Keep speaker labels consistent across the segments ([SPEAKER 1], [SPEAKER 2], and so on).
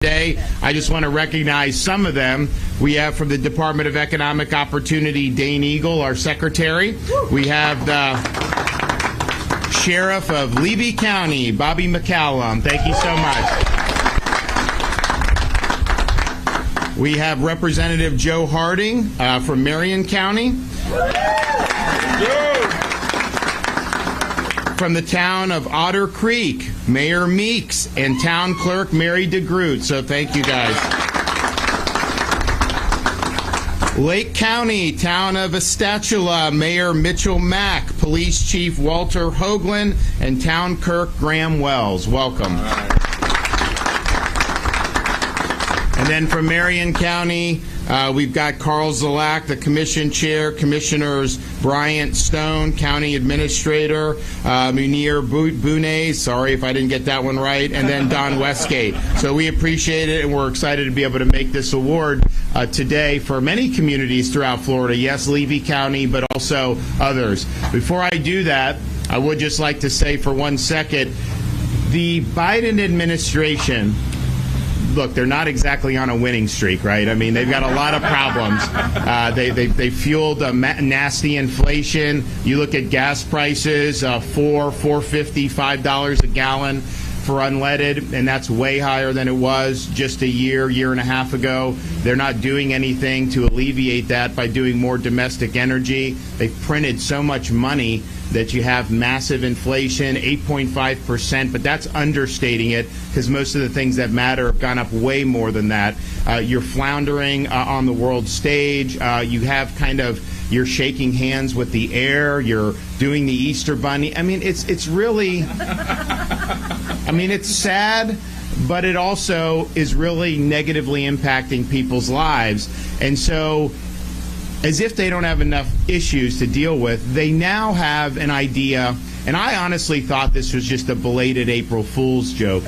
[SPEAKER 1] today. I just want to recognize some of them. We have from the Department of Economic Opportunity, Dane Eagle, our secretary. We have the Sheriff of Levy County, Bobby McCallum. Thank you so much. We have Representative Joe Harding from Marion County. From the town of Otter Creek, Mayor Meeks and Town Clerk Mary DeGroot. So thank you guys. Lake County, town of Estatula, Mayor Mitchell Mack, Police Chief Walter Hoagland, and Town Clerk Graham Wells. Welcome. And then from Marion County, we've got Carl Zalak, the Commission Chair, Commissioners Bryant Stone, County Administrator, Munir Boone, sorry if I didn't get that one right, and then Don Westgate. So we appreciate it, and we're excited to be able to make this award today for many communities throughout Florida. Yes, Levy County, but also others. Before I do that, I would just like to say for 1 second, the Biden administration, look, they're not exactly on a winning streak, right? I mean, they've got a lot of problems. They fueled nasty inflation. You look at gas prices, $4.50, $5 a gallon for unleaded, and that's way higher than it was just a year and a half ago. They're not doing anything to alleviate that by doing more domestic energy. They've printed so much money that you have massive inflation, 8.5%, but that's understating it because most of the things that matter have gone up way more than that. You're floundering on the world stage. You have you're shaking hands with the air. You're doing the Easter Bunny. I mean, it's really, it's sad, but it also is really negatively impacting people's lives. And so, as if they don't have enough issues to deal with, they now have an idea, and I honestly thought this was just a belated April Fool's joke,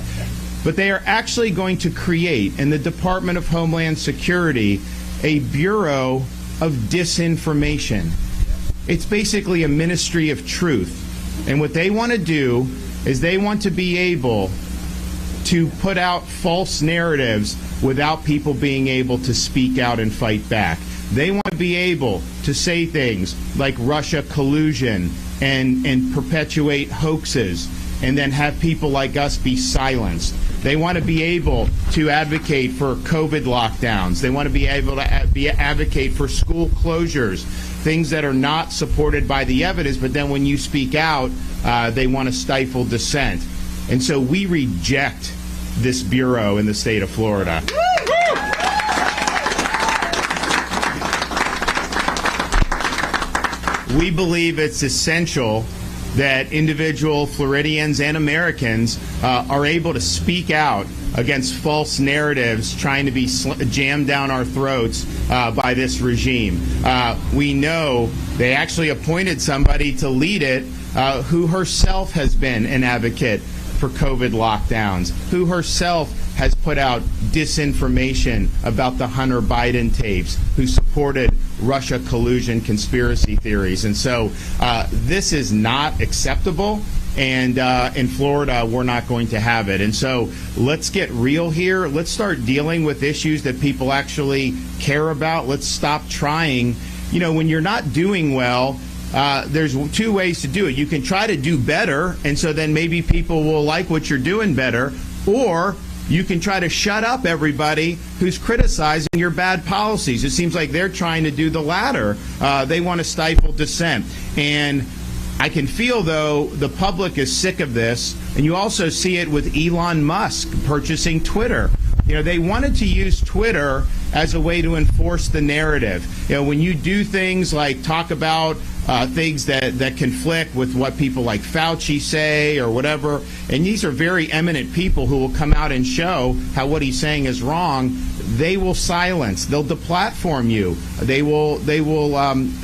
[SPEAKER 1] but they are actually going to create, in the Department of Homeland Security, a Bureau of Disinformation. It's basically a ministry of truth. And what they want to do is they want to be able to put out false narratives without people being able to speak out and fight back. They want to be able to say things like Russia collusion and perpetuate hoaxes and then have people like us be silenced. They want to be able to advocate for COVID lockdowns. They want to be able to advocate for school closures, things that are not supported by the evidence, but then when you speak out, they want to stifle dissent. And so we reject this bureau in the state of Florida. We believe it's essential that individual Floridians and Americans are able to speak out against false narratives trying to be jammed down our throats by this regime. We know they actually appointed somebody to lead it who herself has been an advocate for COVID lockdowns, who herself has put out disinformation about the Hunter Biden tapes, who supported Russia collusion conspiracy theories. And so this is not acceptable. And in Florida, we're not going to have it. And so let's get real here. Let's start dealing with issues that people actually care about. Let's stop trying. You know, when you're not doing well, there's two ways to do it. You can try to do better, and so then maybe people will like what you're doing better, or you can try to shut up everybody who's criticizing your bad policies. It seems like they're trying to do the latter. They want to stifle dissent. And I can feel, though, the public is sick of this, and you also see it with Elon Musk purchasing Twitter. You know, they wanted to use Twitter as a way to enforce the narrative. You know, when you do things like talk about things that conflict with what people like Fauci say or whatever, and these are very eminent people who will come out and show how what he's saying is wrong, they will silence, they'll deplatform you, they will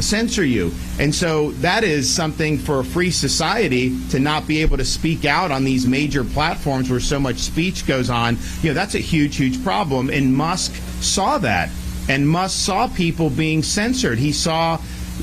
[SPEAKER 1] censor you. And so that is something for a free society to not be able to speak out on these major platforms where so much speech goes on. You know, that's a huge, huge problem. And Musk saw that. And Musk saw people being censored. He saw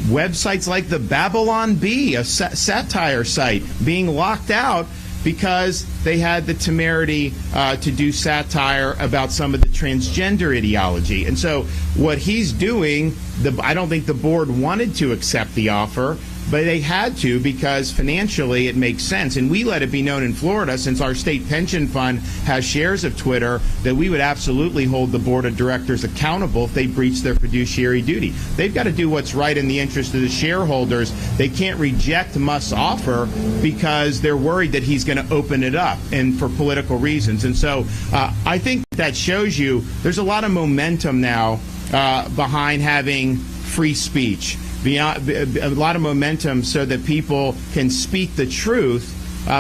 [SPEAKER 1] websites like the Babylon Bee, a satire site, being locked out because they had the temerity to do satire about some of the transgender ideology. And so what he's doing, I don't think the board wanted to accept the offer, but they had to because financially it makes sense. And we let it be known in Florida, since our state pension fund has shares of Twitter, that we would absolutely hold the board of directors accountable if they breach their fiduciary duty. They've got to do what's right in the interest of the shareholders. They can't reject Musk's offer because they're worried that he's going to open it up and for political reasons. And so I think that shows you there's a lot of momentum now behind having free speech. A lot of momentum so that people can speak the truth,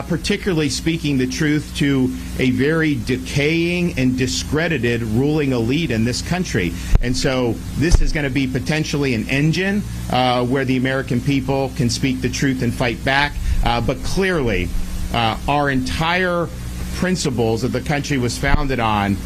[SPEAKER 1] particularly speaking the truth to a very decaying and discredited ruling elite in this country. And so this is going to be potentially an engine where the American people can speak the truth and fight back. But clearly, our entire principles that the country was founded on,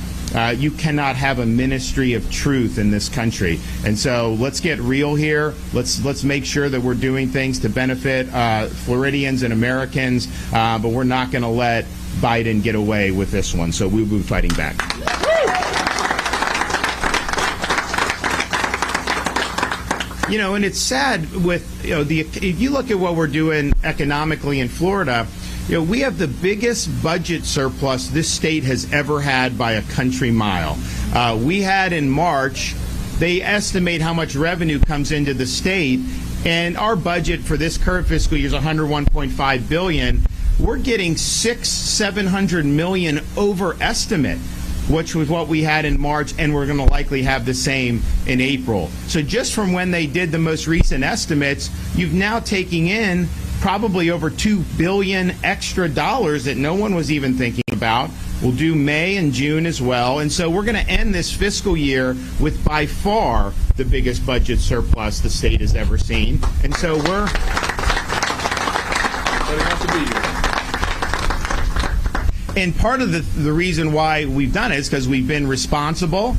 [SPEAKER 1] you cannot have a ministry of truth in this country. And so let's get real here. Let's make sure that we're doing things to benefit Floridians and Americans, but we're not going to let Biden get away with this one. So we'll be fighting back. You know, and it's sad with, if you look at what we're doing economically in Florida, we have the biggest budget surplus this state has ever had by a country mile. We had in March, they estimate how much revenue comes into the state, and our budget for this current fiscal year is $101.5 billion. We're getting $700 million over estimate, which was what we had in March, and we're going to likely have the same in April. So just from when they did the most recent estimates, you've now taken in probably over $2 billion extra dollars that no one was even thinking about. We'll do May and June as well. And so we're going to end this fiscal year with by far the biggest budget surplus the state has ever seen. And so we're... And part of the reason why we've done it is because we've been responsible.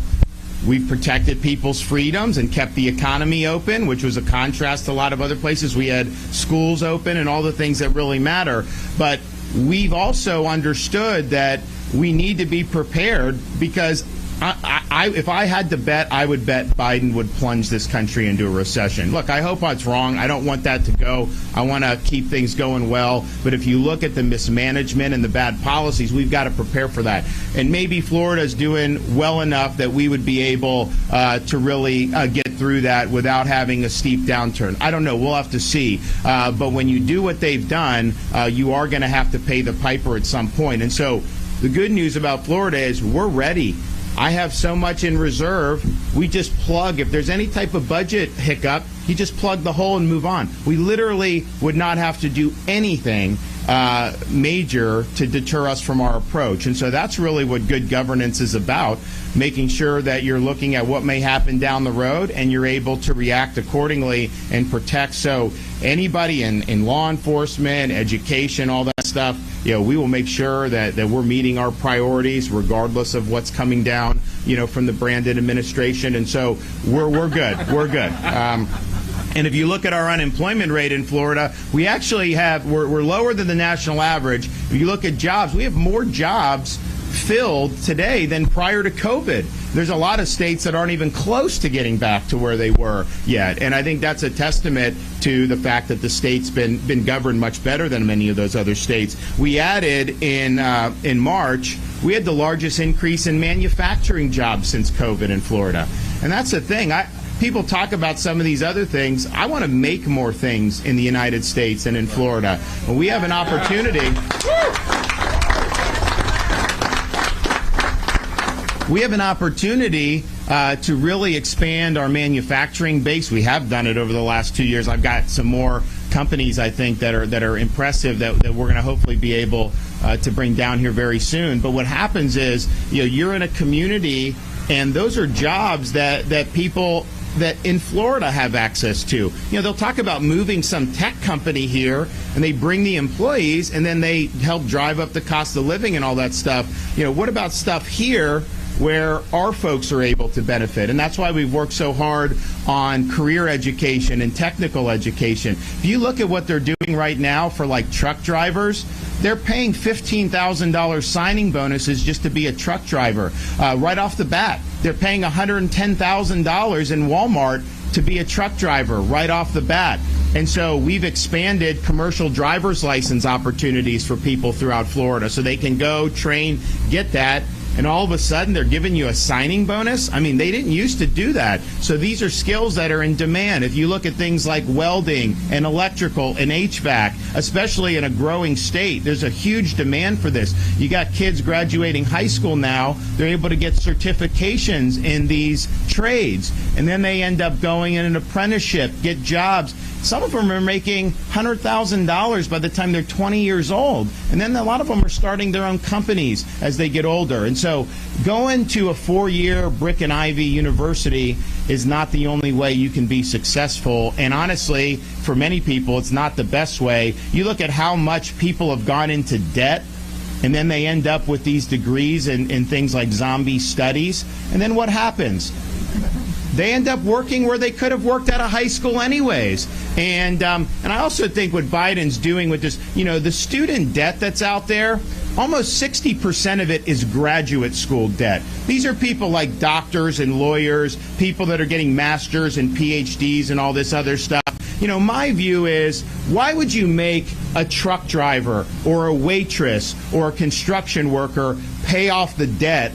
[SPEAKER 1] We've protected people's freedoms and kept the economy open, which was a contrast to a lot of other places. We had schools open and all the things that really matter. But we've also understood that we need to be prepared because if I had to bet, I would bet Biden would plunge this country into a recession. Look, I hope that's wrong. I don't want that to go. I want to keep things going well. But if you look at the mismanagement and the bad policies, we've got to prepare for that. And maybe Florida is doing well enough that we would be able to really get through that without having a steep downturn. I don't know. We'll have to see. But when you do what they've done, you are going to have to pay the piper at some point. And so the good news about Florida is we're ready. I have so much in reserve. We just plug. If there's any type of budget hiccup, you just plug the hole and move on. We literally would not have to do anything major to deter us from our approach. And so that's really what good governance is about, making sure that you're looking at what may happen down the road and you're able to react accordingly and protect. So anybody in law enforcement, education, all that stuff, we will make sure that we're meeting our priorities regardless of what's coming down, from the Brandon administration. And so we're good. We're good. And if you look at our unemployment rate in Florida, we actually we're lower than the national average. If you look at jobs, we have more jobs filled today than prior to COVID. There's a lot of states that aren't even close to getting back to where they were yet. And I think that's a testament to the fact that the state's been governed much better than many of those other states. We added in March, we had the largest increase in manufacturing jobs since COVID in Florida. And that's the thing. People talk about some of these other things. I want to make more things in the United States and in Florida. When we have an opportunity... We have an opportunity to really expand our manufacturing base. We have done it over the last 2 years. I've got some more companies, I think, that are impressive that we're going to hopefully be able to bring down here very soon. But what happens is, you're in a community, and those are jobs that people that in Florida have access to. They'll talk about moving some tech company here, and they bring the employees, and then they help drive up the cost of living and all that stuff. What about stuff here where our folks are able to benefit? And that's why we've worked so hard on career education and technical education. If you look at what they're doing right now for like truck drivers, they're paying $15,000 signing bonuses just to be a truck driver. Right off the bat, they're paying $110,000 in Walmart to be a truck driver right off the bat. And so we've expanded commercial driver's license opportunities for people throughout Florida so they can go train, get that, and all of a sudden they're giving you a signing bonus. I mean, they didn't used to do that. So these are skills that are in demand. If you look at things like welding and electrical and HVAC, especially in a growing state, there's a huge demand for this. You got kids graduating high school now. They're able to get certifications in these trades. And then they end up going in an apprenticeship, get jobs. Some of them are making $100,000 by the time they're 20 years old. And then a lot of them are starting their own companies as they get older. And so going to a 4-year brick and ivy university is not the only way you can be successful. And honestly, for many people, it's not the best way. You look at how much people have gone into debt, and then they end up with these degrees in things like zombie studies. And then what happens? They end up working where they could have worked out of high school anyways. And I also think what Biden's doing with this, the student debt that's out there, almost 60% of it is graduate school debt. These are people like doctors and lawyers, people that are getting masters and PhDs and all this other stuff. My view is, why would you make a truck driver or a waitress or a construction worker pay off the debt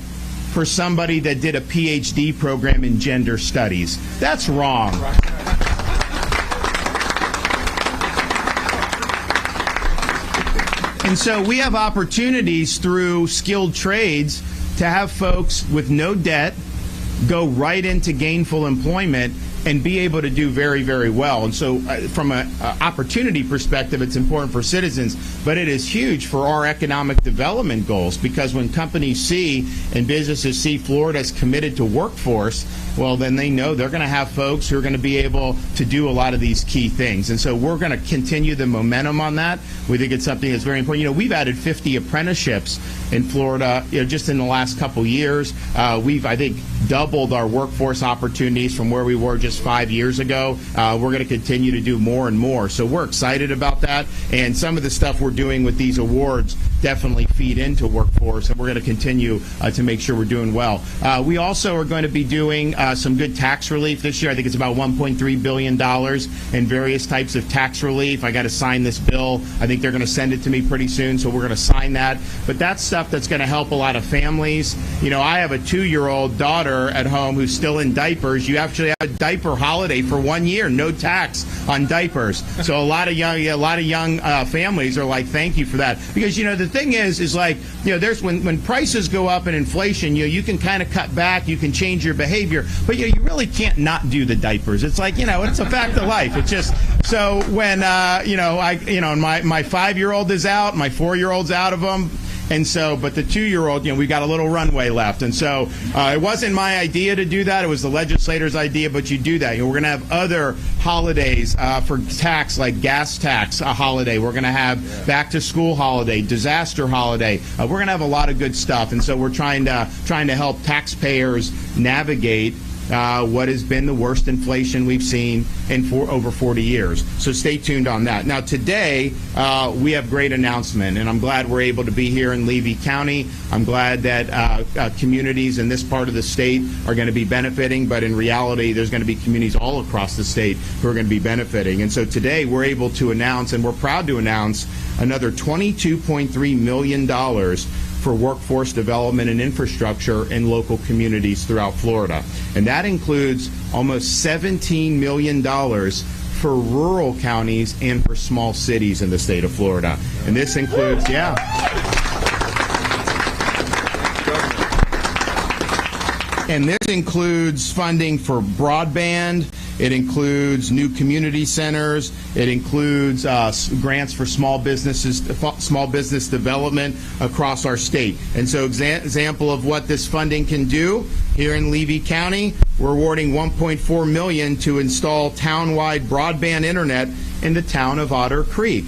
[SPEAKER 1] for somebody that did a PhD program in gender studies? That's wrong. And so we have opportunities through skilled trades to have folks with no debt go right into gainful employment and be able to do very, very well. And so from an opportunity perspective, it's important for citizens, but it is huge for our economic development goals, because when companies see and businesses see Florida is committed to workforce, well, then they know they're going to have folks who are going to be able to do a lot of these key things. And so we're going to continue the momentum on that. We think it's something that's very important. We've added 50 apprenticeships in Florida, just in the last couple years. We've, I think, doubled our workforce opportunities from where we were just 5 years ago. We're going to continue to do more and more. So we're excited about that. And some of the stuff we're doing with these awards definitely feed into workforce, and we're going to continue to make sure we're doing well. We also are going to be doing some good tax relief this year. I think it's about $1.3 billion in various types of tax relief. I got to sign this bill. I think they're going to send it to me pretty soon, so we're going to sign that. But that's stuff that's going to help a lot of families. I have a 2-year-old daughter at home who's still in diapers. You actually have a diaper holiday for 1 year, no tax on diapers. So a lot of young families are like, thank you for that. Because the thing is like, there's when prices go up and inflation, you can kind of cut back, you can change your behavior, but you really can't not do the diapers. It's like, it's a fact of life. It's just, so when my 5-year-old is out, my 4-year-old's out of them. And so, but the 2-year-old, we got a little runway left. And so it wasn't my idea to do that. It was the legislator's idea, but you do that. We're going to have other holidays for tax, like gas tax, a holiday. We're going to have back to school holiday, disaster holiday. We're going to have a lot of good stuff. And so we're trying to help taxpayers navigate what has been the worst inflation we've seen in over 40 years. So stay tuned on that. Now today, we have great announcement, and I'm glad we're able to be here in Levy County. I'm glad that communities in this part of the state are going to be benefiting, but in reality, there's going to be communities all across the state who are going to be benefiting. And so today, we're able to announce, and we're proud to announce, another $22.3 million for workforce development and infrastructure in local communities throughout Florida. And that includes almost $17 million for rural counties and for small cities in the state of Florida. And this includes, and this includes funding for broadband. It includes new community centers. It includes grants for small business development across our state. And so, example of what this funding can do here in Levy County, we're awarding $1.4 million to install town-wide broadband internet in the town of Otter Creek.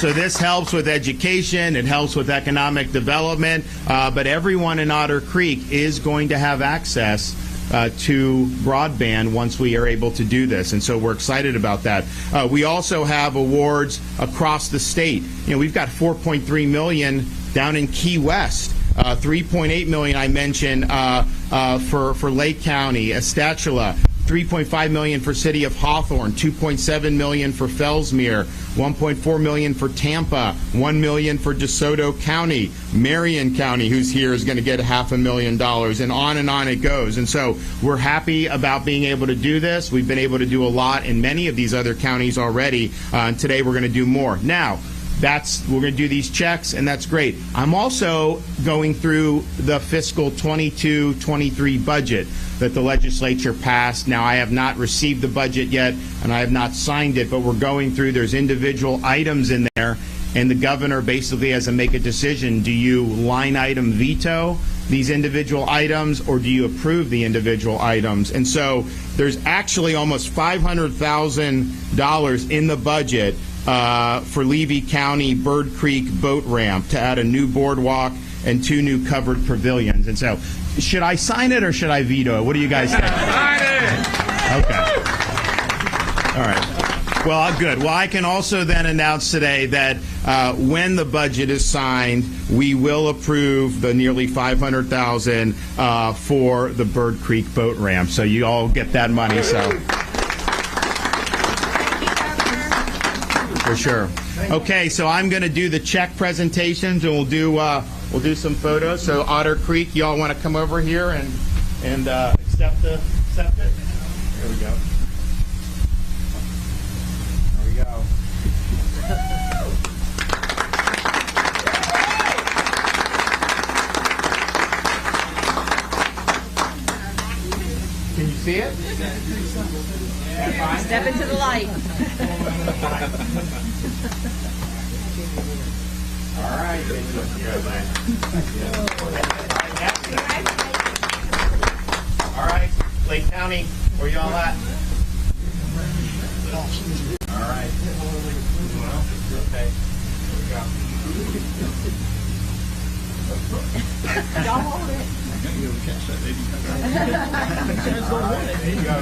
[SPEAKER 1] So this helps with education, it helps with economic development, but everyone in Otter Creek is going to have access to broadband once we are able to do this. And so we're excited about that. We also have awards across the state. We've got $4.3 million down in Key West. $3.8 million I mentioned for Lake County, Estachula. $3.5 million for City of Hawthorne, $2.7 million for Fellsmere, $1.4 million for Tampa, $1 million for DeSoto County, Marion County, who's here, is going to get $500,000, and on it goes. And so we're happy about being able to do this. We've been able to do a lot in many of these other counties already, and today we're going to do more. Now, we're going to do these checks, and that's great. I'm also going through the fiscal 22-23 budget that the legislature passed. Now, I have not received the budget yet, and I have not signed it, but we're going through. There's individual items in there, and the governor basically has to make a decision. Do you line item veto these individual items, or do you approve the individual items? And so there's actually almost $500,000 in the budget for Levy County Bird Creek boat ramp to add a new boardwalk and 2 new covered pavilions. And so, should I sign it or should I veto it? What do you guys think?
[SPEAKER 2] Sign it!
[SPEAKER 1] Okay. All right. Well, good. Well, I can also then announce today that when the budget is signed, we will approve the nearly $500,000 for the Bird Creek boat ramp. So you all get that money. So. For sure. Okay, so I'm going to do the check presentations, and we'll do some photos. So Otter Creek, y'all want to come over here and accept it? There we go. There we go. Can you see it?
[SPEAKER 3] Step into the light.
[SPEAKER 1] All right. All right, Lake County, where y'all at? All right. Okay. Here we go.
[SPEAKER 3] Y'all hold it.
[SPEAKER 1] There you go.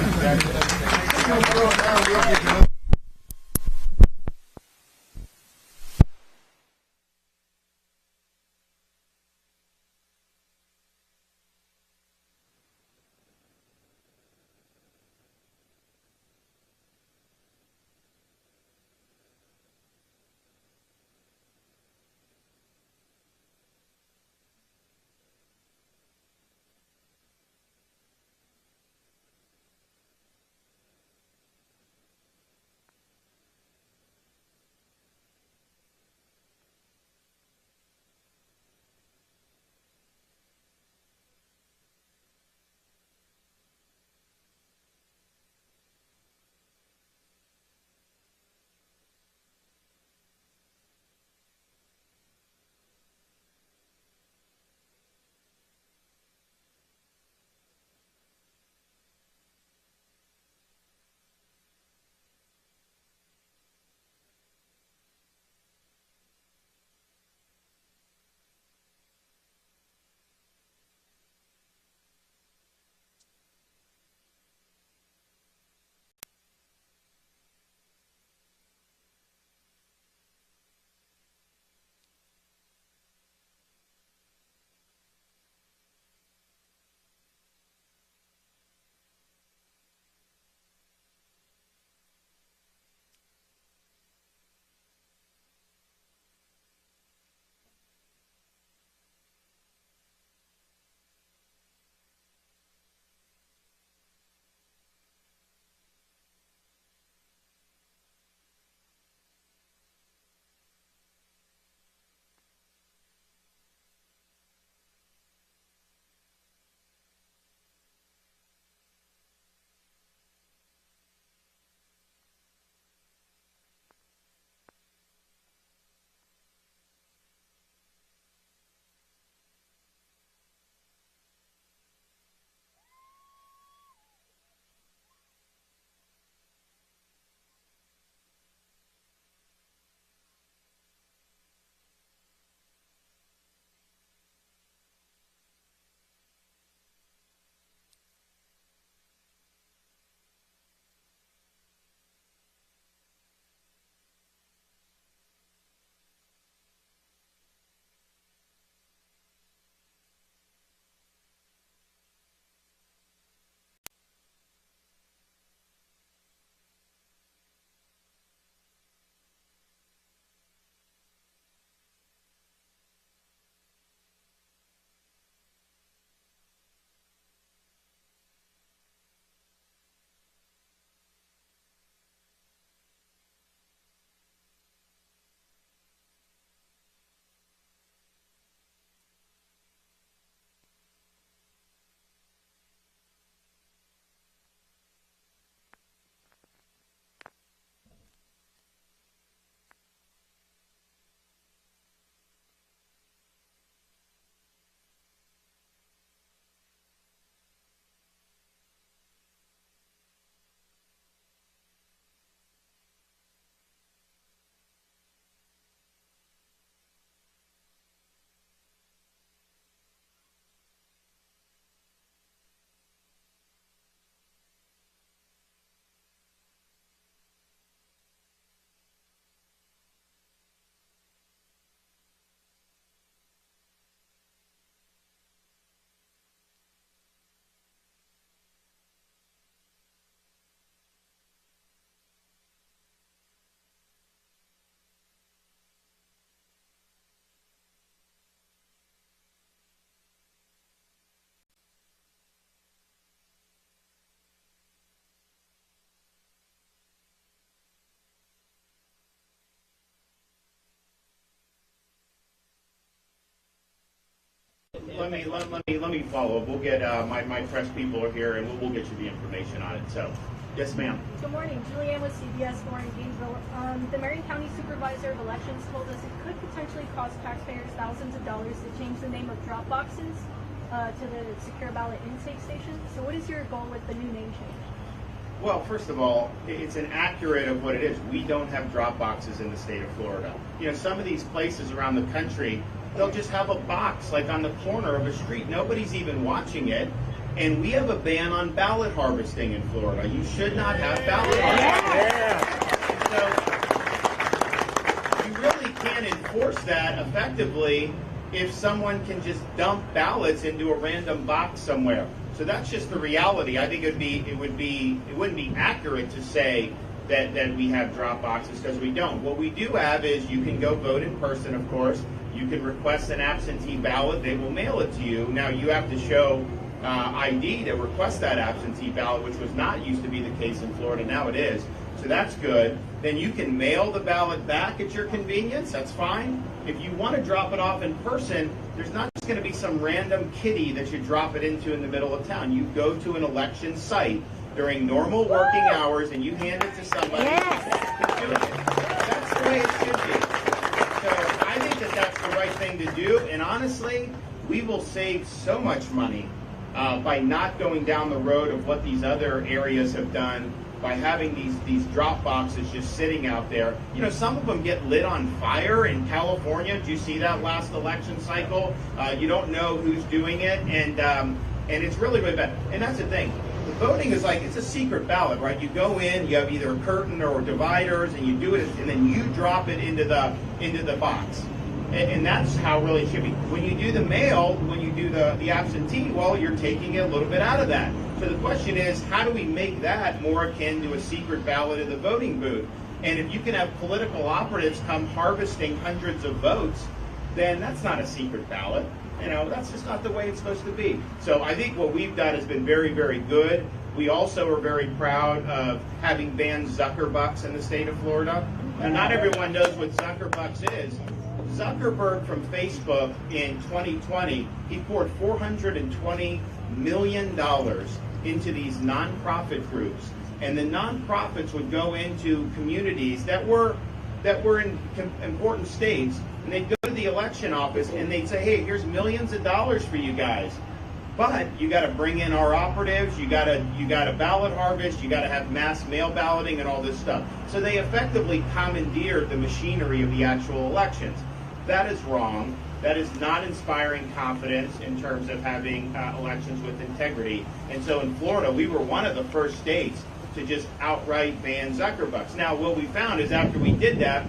[SPEAKER 1] Let me follow up. We'll get my press people are here, and we'll get you the information on it. So, yes, ma'am.
[SPEAKER 2] Good morning, Julianne with CBS 4 in Gainesville. The Marion County Supervisor of Elections told us it could potentially cost taxpayers thousands of dollars to change the name of drop boxes to the secure ballot intake station. So, what is your goal with the new name change?
[SPEAKER 1] Well, first of all, it's inaccurate of what it is. We don't have drop boxes in the state of Florida. You know, some of these places around the country, they'll just have a box like on the corner of a street. Nobody's even watching it. And we have a ban on ballot harvesting in Florida. You should not have ballot harvesting. So you really can't enforce that effectively if someone can just dump ballots into a random box somewhere. So that's just the reality. I think it wouldn't be accurate to say that we have drop boxes, because we don't. What we do have is you can go vote in person, of course. You can request an absentee ballot. They will mail it to you. Now you have to show ID to request that absentee ballot, which was not used to be the case in Florida. Now it is. So that's good. Then you can mail the ballot back at your convenience. That's fine. If you want to drop it off in person, there's not just going to be some random kitty that you drop it into in the middle of town. You go to an election site during normal working hours and you hand it to somebody. Yes. Do it. That's the way it should be. So I think that that's the right thing to do. And honestly, we will save so much money by not going down the road of what these other areas have done, by having these drop boxes just sitting out there. You know, some of them get lit on fire in California. Did you see that last election cycle? You don't know who's doing it, and it's really, really bad. And that's the thing. The voting is like, it's a secret ballot, right? You go in, you have either a curtain or dividers, and you do it, and then you drop it into the box. And that's how really it should be. When you do the mail, when you do the absentee, well, you're taking a little bit out of that. So the question is, how do we make that more akin to a secret ballot in the voting booth? And if you can have political operatives come harvesting hundreds of votes, then that's not a secret ballot. You know, that's just not the way it's supposed to be. So I think what we've done has been very, very good. We also are very proud of having banned Zuckerbucks in the state of Florida. Now, not everyone knows what Zuckerbucks is. Zuckerberg from Facebook in 2020, he poured $420 million into these nonprofit groups, and the nonprofits would go into communities that were in important states, and they'd go to the election office and they'd say, hey, here's millions of dollars for you guys, but you got to bring in our operatives, you got to ballot harvest, you got to have mass mail balloting and all this stuff. So they effectively commandeered the machinery of the actual elections. That is wrong. That is not inspiring confidence in terms of having elections with integrity. And so in Florida, we were one of the first states to just outright ban Zuckerbucks. Now, what we found is after we did that,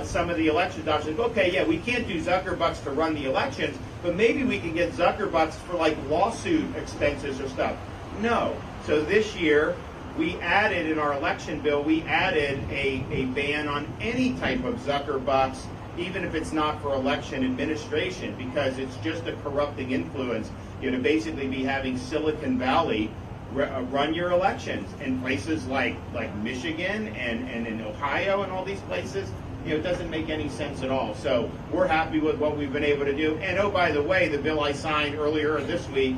[SPEAKER 1] some of the election doctors said, okay, yeah, we can't do Zuckerbucks to run the elections, but maybe we can get Zuckerbucks for like lawsuit expenses or stuff. No. So this year, we added in our election bill, we added a ban on any type of Zuckerbucks, even if it's not for election administration, because it's just a corrupting influence, you know, to basically be having Silicon Valley run your elections in places like Michigan and in Ohio and all these places. You know, it doesn't make any sense at all. So we're happy with what we've been able to do. And oh, by the way, the bill I signed earlier this week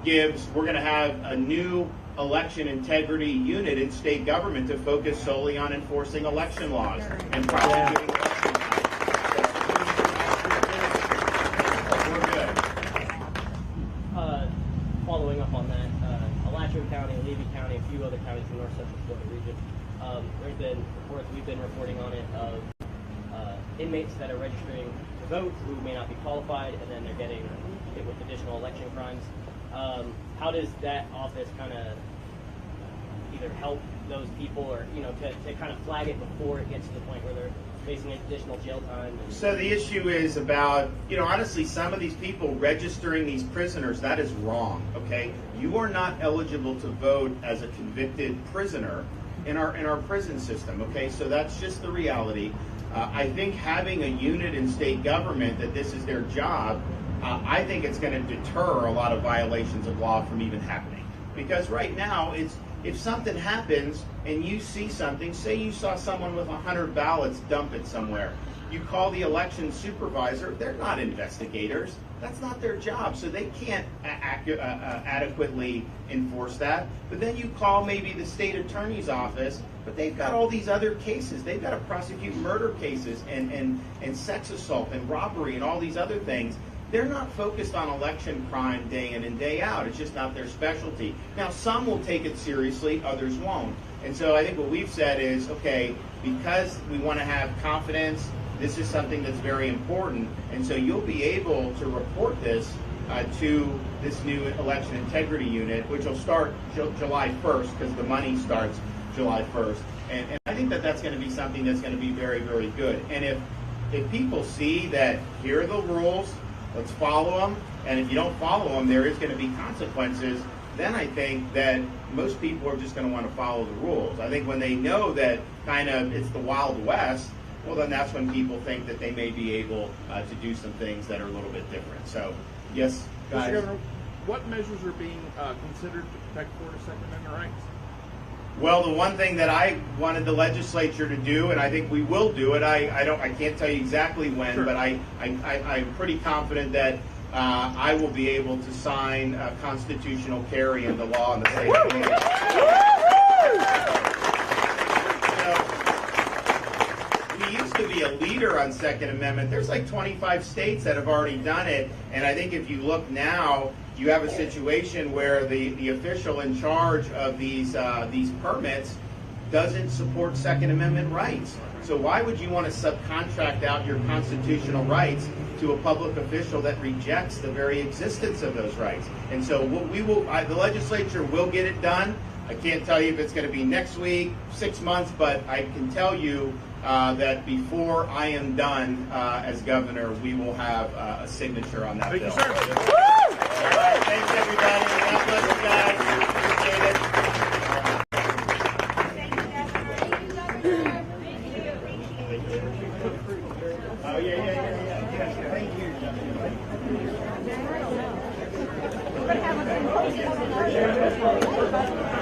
[SPEAKER 1] we're going to have a new election integrity unit in state government to focus solely on enforcing election laws and prosecuting election laws.
[SPEAKER 4] Following up on that, Alachua County, Levy County, a few other counties in the North Central Florida region, there's been reports, we've been reporting on it, of inmates that are registering to vote who may not be qualified, and then they're getting hit with additional election crimes. How does that office kind of either help those people or, you know, to kind of flag it before it gets to the point where they're facing additional jail time?
[SPEAKER 1] So the issue is about, you know, honestly, some of these people registering these prisoners, that is wrong, okay? You are not eligible to vote as a convicted prisoner in our prison system, okay? So that's just the reality. I think having a unit in state government that this is their job, I think it's going to deter a lot of violations of law from even happening. Because right now, if something happens and you see something, say you saw someone with 100 ballots dump it somewhere, You call the election supervisor, they're not investigators. That's not their job, so they can't adequately enforce that. But then you call maybe the state attorney's office, but they've got all these other cases. They've got to prosecute murder cases and sex assault and robbery and all these other things. They're not focused on election crime day in and day out. It's just not their specialty. Now, some will take it seriously, others won't. And so I think what we've said is, okay, because we want to have confidence, this is something that's very important. And so you'll be able to report this to this new election integrity unit, which will start July 1st, because the money starts July 1st. And I think that that's going to be something that's going to be very, very good. And if people see that here are the rules, let's follow them, and if you don't follow them, there is going to be consequences, then I think that most people are just going to want to follow the rules. I think when they know that kind of it's the Wild West, well, then that's when people think that they may be able to do some things that are a little bit different. So, yes, guys.
[SPEAKER 5] Mr. Governor, what measures are being considered to protect Florida Second Amendment rights?
[SPEAKER 1] Well, the one thing that I wanted the legislature to do, and I think we will do it, I can't tell you exactly when, sure, but I'm pretty confident that I will be able to sign a constitutional carry into law in the state of Florida. We used to be a leader on Second Amendment. There's like 25 states that have already done it, and I think if you look now, you have a situation where the official in charge of these permits doesn't support Second Amendment rights. So why would you want to subcontract out your constitutional rights to a public official that rejects the very existence of those rights? And so the legislature will get it done. I can't tell you if it's going to be next week, 6 months, but I can tell you that before I am done as governor, we will have a signature on that bill.
[SPEAKER 5] Thank you, sir.
[SPEAKER 1] All right, thanks everybody. God bless you guys. Appreciate it. Oh, yeah. Thank you.
[SPEAKER 3] We're going to have a symposium.